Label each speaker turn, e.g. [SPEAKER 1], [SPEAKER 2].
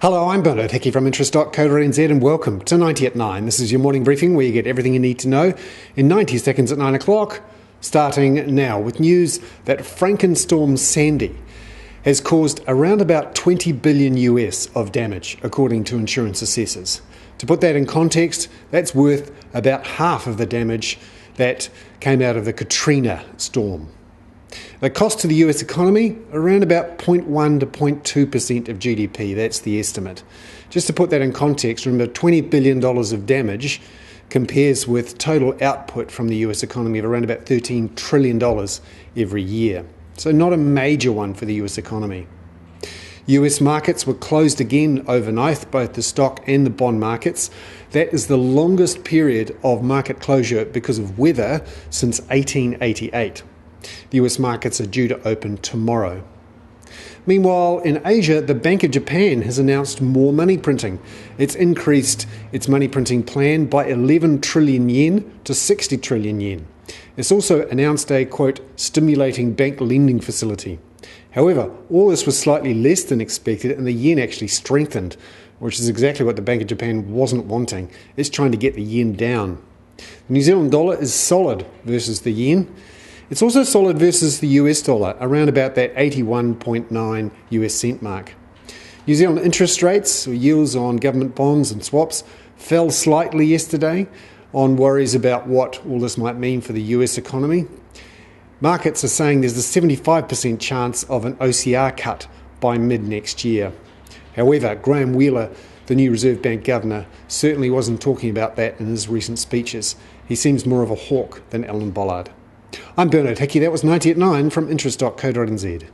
[SPEAKER 1] Hello, I'm Bernard Hickey from interest.co.nz and welcome to 90 at 9. This is your morning briefing where you get everything you need to know in 90 seconds at 9 o'clock, starting now with news that Frankenstorm Sandy has caused around about 20 billion US of damage, according to insurance assessors. To put that in context, that's worth about half of the damage that came out of the Katrina storm. The cost to the US economy, around about 0.1 to 0.2% of GDP, that's the estimate. Just to put that in context, remember $20 billion of damage compares with total output from the US economy of around about $13 trillion every year. So not a major one for the US economy. US markets were closed again overnight, both the stock and the bond markets. That is the longest period of market closure because of weather since 1888. The US markets are due to open tomorrow. Meanwhile, in Asia, the Bank of Japan has announced more money printing. It's increased its money printing plan by 11 trillion yen to 60 trillion yen. It's also announced a, quote, stimulating bank lending facility. However, all this was slightly less than expected and the yen actually strengthened, which is exactly what the Bank of Japan wasn't wanting. It's trying to get the yen down. The New Zealand dollar is solid versus the yen. It's also solid versus the US dollar, around about that 81.9 US cent mark. New Zealand interest rates, or yields on government bonds and swaps, fell slightly yesterday on worries about what all this might mean for the US economy. Markets are saying there's a 75% chance of an OCR cut by mid-next year. However, Graham Wheeler, the new Reserve Bank governor, certainly wasn't talking about that in his recent speeches. He seems more of a hawk than Alan Bollard. I'm Bernard Hickey. That was 90 at 9 from interest.co.nz.